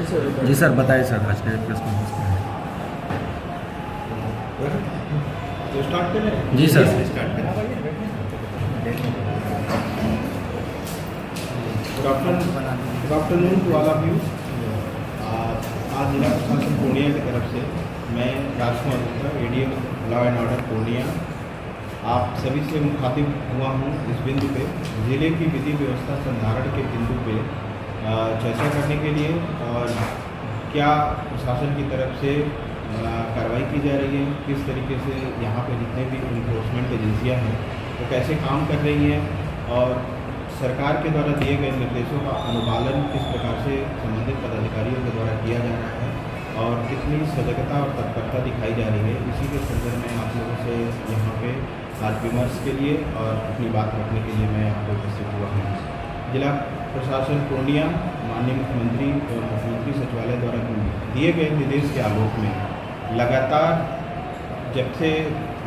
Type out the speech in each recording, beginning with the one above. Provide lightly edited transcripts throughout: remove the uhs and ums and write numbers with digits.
जी sir, बताइए sir, आज के प्रेस कॉन्फ्रेंस में। तो स्टार्ट करें? जी सर। स्टार्ट करें। Good afternoon to all of you. आज जिला प्रशासन पूर्णिया की तरफ से मैं Rajkumar Gupta, ADM law and order Purnia, आप सभी से मुखातिब हुआ हूँ इस बिंदु पे, ज़िले की विधि व्यवस्था संधारण के बिंदु पे चर्चा करने के लिए, और क्या प्रशासन की तरफ से कार्रवाई की जा रही है, किस तरीके से यहाँ पे जितने भी इन्फोर्समेंट एजेंसियाँ हैं वो कैसे काम कर रही हैं, और सरकार के द्वारा दिए गए निर्देशों का अनुपालन किस प्रकार से संबंधित पदाधिकारियों के द्वारा किया जा रहा है, और कितनी सजगता और तत्परता दिखाई जा रही है। इसी के संदर्भ में आप लोगों से यहाँ पे आज विमर्श के लिए और अपनी बात रखने के लिए मैं आपको उपस्थित हुआ हूँ। जिला प्रशासन पूर्णिया माननीय मुख्यमंत्री और मुख्यमंत्री सचिवालय द्वारा दिए गए निर्देश के आलोक में लगातार जब से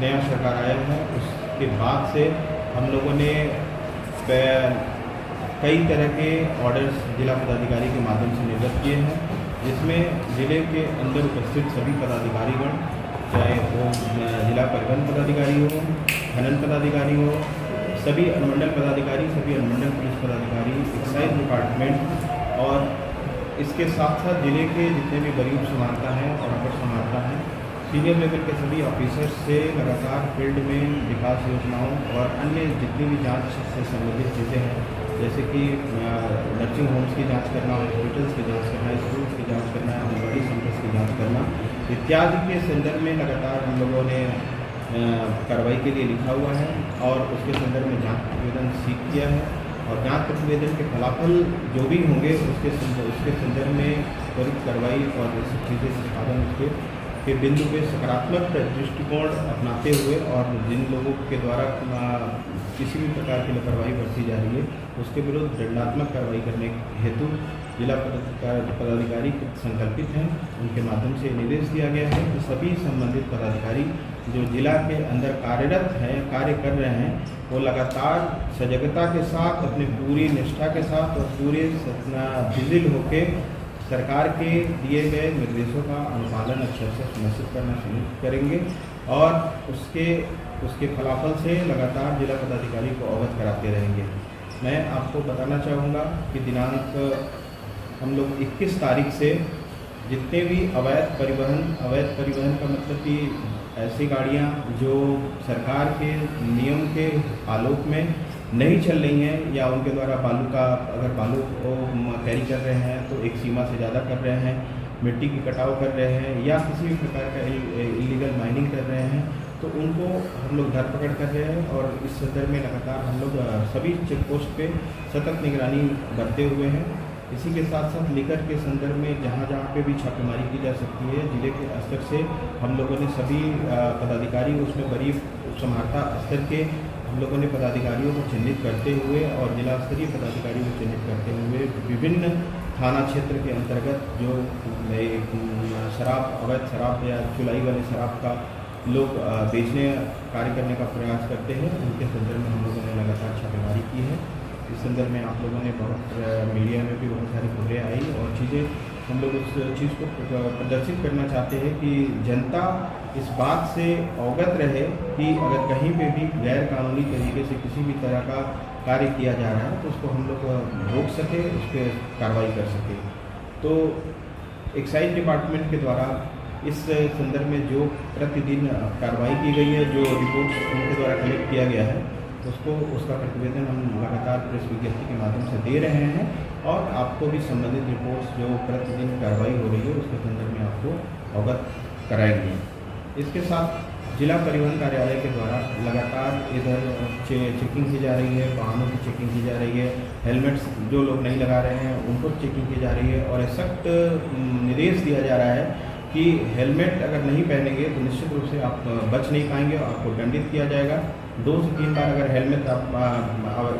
नया सरकार आया है उसके बाद से हम लोगों ने कई तरह के ऑर्डर्स जिला पदाधिकारी के माध्यम से निर्गत किए हैं, जिसमें ज़िले के अंदर उपस्थित सभी पदाधिकारीगण, चाहे वो जिला परिवहन पदाधिकारी हो, खनन पदाधिकारी हो, सभी अनुमंडल पदाधिकारी, सभी अनुमंडल पुलिस पदाधिकारी, एक्साइज डिपार्टमेंट, और इसके साथ साथ ज़िले के जितने भी वरीय उप समाहर्ता हैं और अपर समाहर्ता हैं, सीनियर लेवल के सभी ऑफिसर्स से लगातार फील्ड में विकास योजनाओं और अन्य जितनी भी जांच से संबंधित चीज़ें हैं, जैसे कि नर्सिंग होम्स की जांच करना, हॉस्पिटल्स की जांच करना, स्कूल्स की जांच करना, आंगनबाड़ी सेंटर्स की जांच करना इत्यादि के संदर्भ में लगातार हम लोगों ने कार्रवाई के लिए लिखा हुआ है, और उसके संदर्भ में जांच प्रतिवेदन सीख किया है, और जांच प्रतिवेदन के फलाफल जो भी होंगे उसके संदर्भ में त्वरित कार्रवाई और इस चीज़ें संपादन के बिंदु पे सकारात्मक दृष्टिकोण अपनाते हुए, और जिन लोगों के द्वारा किसी भी प्रकार की लापरवाही बरती जा रही है उसके विरुद्ध दंडात्मक कार्रवाई करने हेतु जिला पदाधिकारी संकल्पित हैं। उनके माध्यम से निर्देश दिया गया है कि सभी संबंधित पदाधिकारी जो जिला के अंदर कार्यरत हैं, कार्य कर रहे हैं, वो लगातार सजगता के साथ, अपनी पूरी निष्ठा के साथ और पूरे विजिल होके सरकार के दिए गए निर्देशों का अनुपालन अक्षर से सुनिश्चित करना शुरू करेंगे, और उसके फलाफल से लगातार जिला पदाधिकारी को अवगत कराते रहेंगे। मैं आपको बताना चाहूँगा कि दिनांक हम लोग 21 तारीख से जितने भी अवैध परिवहन का मतलब कि ऐसी गाड़ियाँ जो सरकार के नियम के आलोक में नहीं चल रही हैं, या उनके द्वारा अगर बालू को कैरी कर रहे हैं तो एक सीमा से ज़्यादा कर रहे हैं, मिट्टी की कटाव कर रहे हैं, या किसी भी प्रकार का इलीगल माइनिंग कर रहे हैं, तो उनको हम लोग धरपकड़ कर रहे हैं, और इस संदर्भ में लगातार हम लोग सभी चेक पोस्ट पे सतत निगरानी बरते हुए हैं। इसी के साथ साथ लेकर के संदर्भ में जहाँ पे भी छापेमारी की जा सकती है, जिले के स्तर से हम लोगों ने सभी पदाधिकारी, उसमें वरीय उप समाहर्ता स्तर के हम लोगों ने पदाधिकारियों को चिन्हित करते हुए और जिला स्तरीय पदाधिकारियों को चिन्हित करते हुए विभिन्न थाना क्षेत्र के अंतर्गत जो अवैध शराब या चुलाई वाले शराब का लोग बेचने कार्य करने का प्रयास करते हैं, उनके संदर्भ में हम लोगों ने लगातार छापेमारी की है। इस संदर्भ में आप लोगों ने बहुत मीडिया में भी बहुत सारी खबरें आई, और चीज़ें हम लोग उस चीज़ को प्रदर्शित करना चाहते हैं कि जनता इस बात से अवगत रहे कि अगर कहीं पे भी गैर कानूनी तरीके से किसी भी तरह का कार्य किया जा रहा है तो उसको हम लोग रोक सके, उस पर कार्रवाई कर सके। तो एक्साइज डिपार्टमेंट के द्वारा इस संदर्भ में जो प्रतिदिन कार्रवाई की गई है, जो रिपोर्ट्स उनके द्वारा कलेक्ट किया गया है, उसका प्रतिवेदन हम लगातार प्रेस विज्ञप्ति के माध्यम से दे रहे हैं, और आपको भी संबंधित रिपोर्ट्स जो प्रतिदिन कार्रवाई हो रही है उसके संदर्भ में आपको अवगत कराएंगे। इसके साथ जिला परिवहन कार्यालय के द्वारा लगातार इधर चेकिंग की जा रही है, वाहनों की चेकिंग की जा रही है, हेलमेट्स जो लोग नहीं लगा रहे हैं उनको चेकिंग की जा रही है, और सख्त निर्देश दिया जा रहा है कि हेलमेट अगर नहीं पहनेंगे तो निश्चित रूप से आप बच नहीं पाएंगे, और आपको दंडित किया जाएगा। 2 से 3 बार अगर हेलमेट आप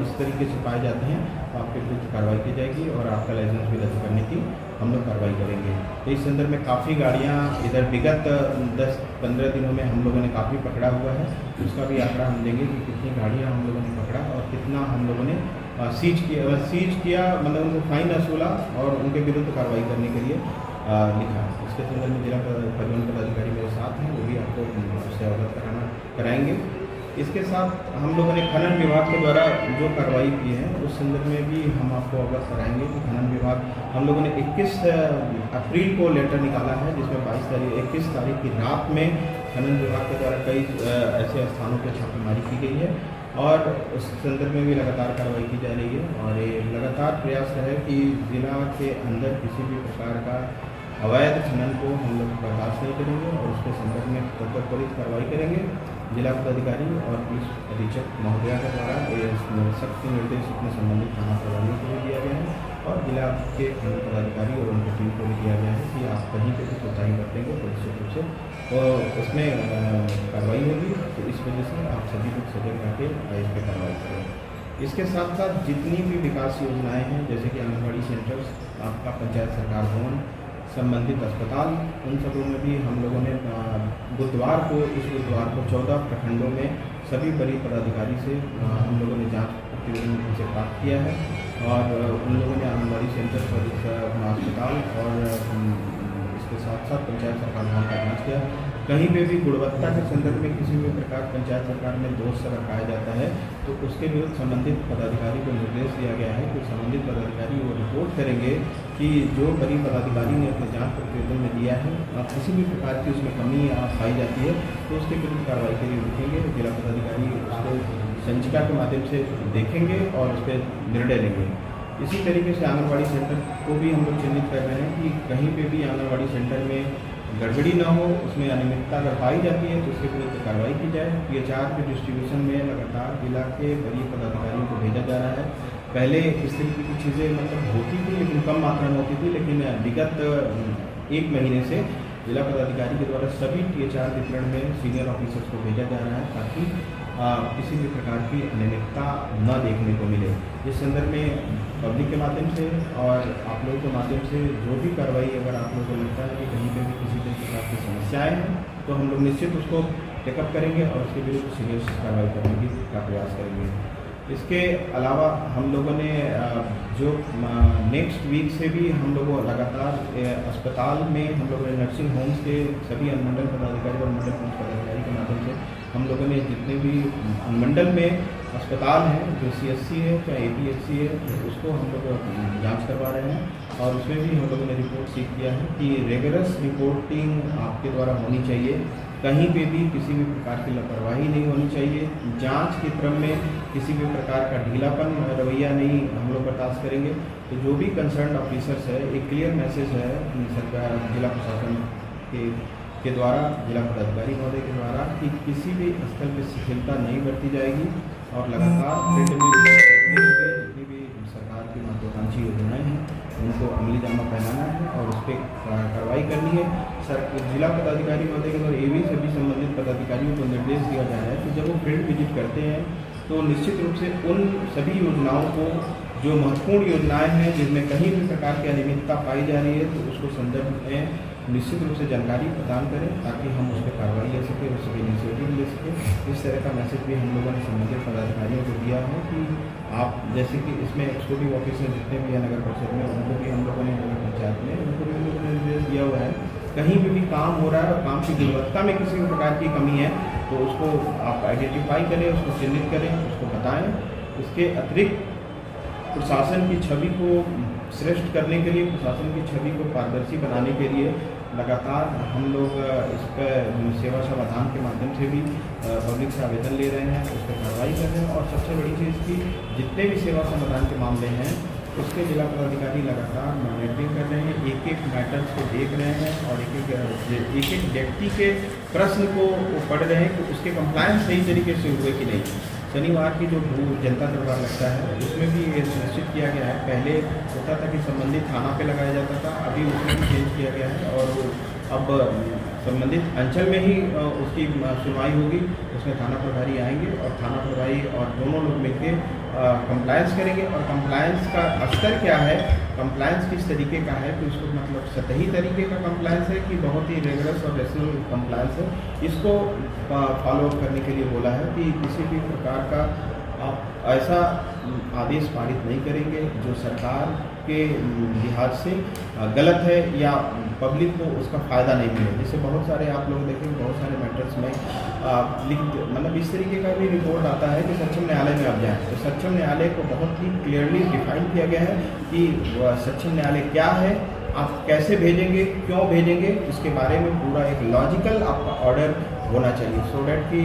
इस तरीके से पाए जाते हैं तो आपके विरुद्ध कार्रवाई की जाएगी, और आपका लाइसेंस भी रद्द करने की हम लोग कार्रवाई करेंगे। तो इस संदर्भ में काफ़ी गाड़ियाँ इधर विगत 10-15 दिनों में हम लोगों ने काफ़ी पकड़ा हुआ है, उसका भी आंकड़ा हम देंगे कि कितनी गाड़ियाँ हम लोगों ने पकड़ा और कितना हम लोगों ने सीज किया, मतलब उनको फाइन वसूला और उनके विरुद्ध कार्रवाई करने के लिए लिखा। इसके संदर्भ में जिला परिवहन पदाधिकारी मेरे साथ हैं, वो भी आपको उससे अवगत कराएंगे। इसके साथ हम लोगों ने खनन विभाग के द्वारा जो कार्रवाई की है उस संदर्भ में भी हम आपको अवगत कराएंगे कि खनन विभाग हम लोगों ने 21 अप्रैल को लेटर निकाला है, जिसमें 21 तारीख की रात में खनन विभाग के द्वारा कई ऐसे स्थानों पर छापेमारी की गई है और उस संदर्भ में भी लगातार कार्रवाई की जा रही है। और ये लगातार प्रयास है कि जिला के अंदर किसी भी प्रकार का अवैध खनन को हम लोग बर्दाश्त नहीं करेंगे और उसके संदर्भ में त्वरित कार्रवाई करेंगे। जिला पदाधिकारी और पुलिस अधीक्षक महोदया के द्वारा सख्त निर्देश अपने संबंधित थाना प्रभारियों को भी दिया गया है और जिला के खनन पदाधिकारी और उनकी टीम को भी दिया गया है कि आप कहीं पर भी कोताही बरतेंगे तो निश्चित रूप से तो उसमें कार्रवाई होगी। तो इस वजह से आप सभी लोग सजग रहकर इस पर कार्रवाई करें। इसके साथ साथ जितनी भी विकास योजनाएं हैं, जैसे कि आंगनबाड़ी सेंटर्स, आपका पंचायत सरकार भवन, संबंधित अस्पताल, उन सबों में भी हम लोगों ने बुधवार को 14 प्रखंडों में सभी बड़ी पदाधिकारी से हम लोगों ने जांच प्रतिवेदन से प्राप्त किया है और उन लोगों ने आंगनबाड़ी सेंटर पर अस्पताल और इसके साथ साथ पंचायत सरकार भवन का जाँच किया। कहीं पे भी गुणवत्ता के संदर्भ में किसी भी प्रकार पंचायत सरकार में दोष अगर पाया जाता है तो उसके विरुद्ध संबंधित पदाधिकारी को निर्देश दिया गया है कि संबंधित पदाधिकारी वो रिपोर्ट करेंगे कि जो बड़ी पदाधिकारी ने अपने जांच प्रतिवेदन में दिया है और किसी भी प्रकार की उसमें कमी पाई जाती है तो उसके विरुद्ध कार्रवाई के लिए उठेंगे। जिला पदाधिकारी उसको संचिका के माध्यम से देखेंगे और उस पर निर्णय लेंगे। इसी तरीके से आंगनबाड़ी सेंटर को भी हम लोग चिन्हित कर रहे हैं कि कहीं पे भी आंगनबाड़ी सेंटर में गड़बड़ी ना हो, उसमें अनियमितता अगर पाई जाती है तो उसके विरुद्ध कार्रवाई की जाए। PHR के डिस्ट्रीब्यूशन में लगातार जिला के वरीय पदाधिकारियों को भेजा जा रहा है। पहले इस तरीके की चीज़ें मतलब होती थी लेकिन कम मात्रा में होती थी, लेकिन विगत 1 महीने से जिला पदाधिकारी के द्वारा सभी PHR वितरण में सीनियर ऑफिसर्स को भेजा जा रहा है ताकि किसी भी प्रकार की अनियमितता न देखने को मिले। इस संदर्भ में पब्लिक के माध्यम से और आप लोगों के माध्यम से जो भी कार्रवाई अगर आप लोगों को लगता है कि कहीं पर भी किसी भी प्रकार की समस्याएँ हैं तो हम लोग निश्चित उसको टेकअप करेंगे और उसके विरुद्ध सीरियस कार्रवाई करने का प्रयास करेंगे। इसके अलावा हम लोगों ने जो नेक्स्ट वीक से भी हम लोग लगातार अस्पताल में हम लोगों ने नर्सिंग होम्स के सभी अनुमंडल पदाधिकारी और मंडल पुलिस पदाधिकारी के माध्यम से हम लोगों ने जितने भी अनुमंडल में अस्पताल हैं, जो CSC है चाहे APHC है, उसको हम लोग जांच करवा रहे हैं और उसमें भी हम लोगों ने रिपोर्ट सीख किया है कि रेगुलर रिपोर्टिंग आपके द्वारा होनी चाहिए। कहीं पे भी किसी भी प्रकार की लापरवाही नहीं होनी चाहिए। जांच के क्रम में किसी भी प्रकार का ढीलापन रवैया नहीं हम लोग बर्दाश्त करेंगे। तो जो भी कंसर्न ऑफिसर्स है, एक क्लियर मैसेज है सरकार जिला प्रशासन के द्वारा, जिला पदाधिकारी महोदय के द्वारा कि किसी भी स्थल पर शिथिलता नहीं बरती जाएगी और लगातार जितनी भी सरकार की महत्वाकांक्षी योजनाएँ हैं उनको अमली जामा पहनाना है और उस पर कार्रवाई करनी है। जिला पदाधिकारी महोदय के द्वारा ये भी सभी संबंधित पदाधिकारियों को निर्देश दिया जा रहा है कि जब वो फील्ड विजिट करते हैं तो निश्चित रूप से उन सभी योजनाओं को, जो महत्वपूर्ण योजनाएं हैं जिनमें कहीं भी प्रकार की अनियमितता पाई जा रही है तो उसको संदर्भ में निश्चित रूप से जानकारी प्रदान करें ताकि हम उस पर कार्रवाई ले सकें, उस पर इनिशिएटिव ले सकें। इस तरह का मैसेज भी हम लोगों ने संबंधित पदाधिकारियों को दिया है कि आप जैसे कि इसमें एक्जीक्यूटिव ऑफिसर जितने भी हैं नगर परिषद में, उनको भी हम लोगों ने नगर पंचायत में उनको भी हम लोगों ने निर्देश दिया हुआ है कहीं भी काम हो रहा है और काम की गुणवत्ता में किसी भी प्रकार की कमी है तो उसको आप आइडेंटिफाई करें, उसको चिन्हित करें, उसको बताएं। इसके अतिरिक्त प्रशासन की छवि को श्रेष्ठ करने के लिए, प्रशासन की छवि को पारदर्शी बनाने के लिए लगातार हम लोग इस पर सेवा समाधान के माध्यम से भी पब्लिक से आवेदन ले रहे हैं, उस पर कार्रवाई कर रहे हैं। और सबसे बड़ी चीज़ की जितने भी सेवा समाधान के मामले हैं उसके जिला पदाधिकारी लगातार मॉनिटरिंग कर रहे हैं, एक एक मैटर्स को देख रहे हैं और एक एक व्यक्ति के प्रश्न को वो पढ़ रहे हैं कि उसके कंप्लायंस सही तरीके से हुए कि नहीं। शनिवार की जो जनता दरबार लगता है उसमें भी ये सुनिश्चित किया गया है, पहले होता था कि संबंधित थाना पे लगाया जाता था, अभी उसमें भी चेंज किया गया है और अब संबंधित अंचल में ही उसकी सुनवाई होगी। उसमें थाना प्रभारी आएंगे और थाना प्रभारी और दोनों लोग मिलकर कंप्लायंस करेंगे और कंप्लायंस का स्तर क्या है, कंप्लायंस किस तरीके का है कि उसको मतलब सतही तरीके का कंप्लायंस है कि बहुत ही रेगुलर और रेशनल कंप्लायंस है, इसको फॉलो अप करने के लिए बोला है कि किसी भी प्रकार का आप ऐसा आदेश पारित नहीं करेंगे जो सरकार के लिहाज से गलत है या पब्लिक को उसका फ़ायदा नहीं मिले। जैसे बहुत सारे आप लोग देखेंगे, बहुत सारे मैटर्स में मतलब इस तरीके का भी रिपोर्ट आता है कि सक्षम न्यायालय में आप जाएँ तो सक्षम न्यायालय को बहुत ही क्लियरली डिफाइन किया गया है कि सक्षम न्यायालय क्या है, आप कैसे भेजेंगे, क्यों भेजेंगे, इसके बारे में पूरा एक लॉजिकल आपका ऑर्डर होना चाहिए, सो डैट कि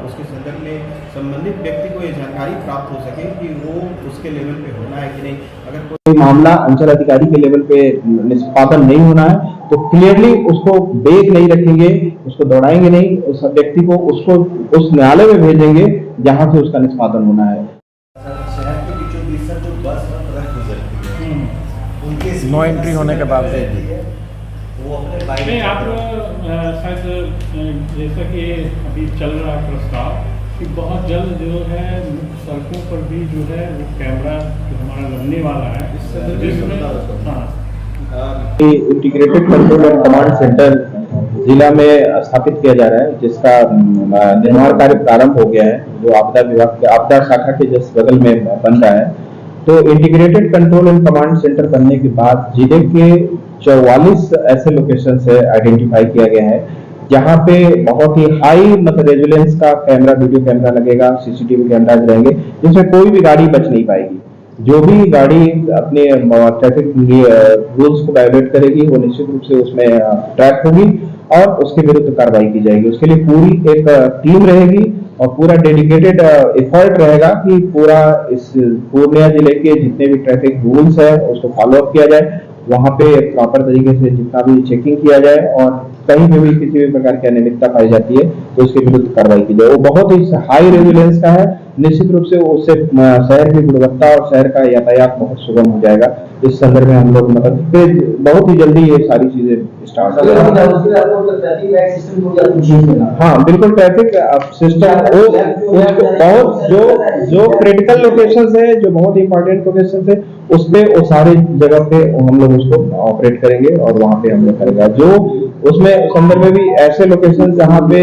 उसके संदर्भ में संबंधित व्यक्ति को ये जानकारी प्राप्त हो सके कि वो उसके लेवल पे होना है कि नहीं। अगर कोई मामला अंचल अधिकारी के लेवल पे निष्पादन नहीं होना है तो क्लियरली उसको बेग नहीं रखेंगे, उसको दौड़ाएंगे नहीं, उस व्यक्ति को उसको उस न्यायालय में भेजेंगे जहां से उसका निष्पादन होना है। शहर के बीचों बीच से जो बस और ट्रक गुजरती है उनके नो एंट्री होने के बाद वो अपने बाइक नहीं, आप शायद जैसा कि अभी चल रहा है प्रस्ताव कि बहुत जल्द जो है सड़कों पर भी जो है वो कैमरा जो हमारा लगने वाला है जिसमें integrated control and command centre जिला में स्थापित किया जा रहा है, जिसका निर्माण कार्य प्रारंभ हो गया है, जो आपदा विभाग के आपदा शाखा के जस्ट बगल में बन रहा है। तो integrated control and command centre बनने के बाद जिले के 44 ऐसे लोकेशन से आइडेंटिफाई किया गया है जहां पे बहुत ही हाई मतलब रेजुलेंस का कैमरा, वीडियो कैमरा लगेगा, सीसीटीवी कैमराज रहेंगे, जिसमें कोई भी गाड़ी बच नहीं पाएगी। जो भी गाड़ी अपने ट्रैफिक रूल्स को वायलेट करेगी वो निश्चित रूप से उसमें ट्रैक होगी और उसके विरुद्ध कार्रवाई की जाएगी। उसके लिए पूरी एक टीम रहेगी और पूरा डेडिकेटेड एफर्ट रहेगा कि पूरा इस पूर्णिया जिले के जितने भी ट्रैफिक रूल्स है उसको फॉलो अप किया जाए, वहां पे प्रॉपर तरीके से जितना भी चेकिंग किया जाए और कहीं पे भी किसी भी प्रकार की अनियमितता पाई जाती है तो उसके विरुद्ध कार्रवाई की जाए। वो बहुत ही हाई रेजुलेंस का है, निश्चित रूप से उससे शहर की गुणवत्ता और शहर का यातायात बहुत सुगम हो जाएगा। इस संदर्भ में हम लोग मतलब बहुत ही जल्दी ये सारी चीजें स्टार्ट हो जाएगी। हाँ बिल्कुल, ट्रैफिक सिस्टम बहुत जो क्रिटिकल लोकेशन है, जो बहुत इंपॉर्टेंट लोकेशन है, उसपे वो सारे जगह पे हम लोग उसको ऑपरेट करेंगे और वहां पे हम लोग करेगा। जो उसमें संदर्भ में भी ऐसे लोकेशन जहाँ पे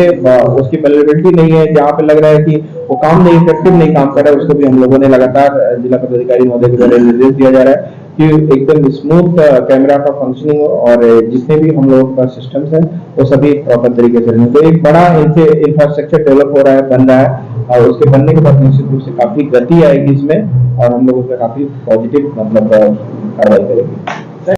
उसकी वेलिडिटी नहीं है, जहाँ पे लग रहा है कि वो काम नहीं इफेक्टिव नहीं काम कर रहा है, उसको भी हम लोगों ने लगातार जिला पदाधिकारी महोदय के द्वारा निर्देश दिया जा रहा है कि एकदम स्मूथ कैमरा का फंक्शनिंग और जितने भी हम लोगों का सिस्टम्स है वो सभी प्रॉपर तरीके से रहें। तो एक बड़ा इंफ्रास्ट्रक्चर डेवलप हो रहा है, बन रहा है और उसके बनने के बाद निश्चित रूप से काफी गति आएगी इसमें और हम लोग उसमें काफी पॉजिटिव मतलब कार्रवाई करेंगे।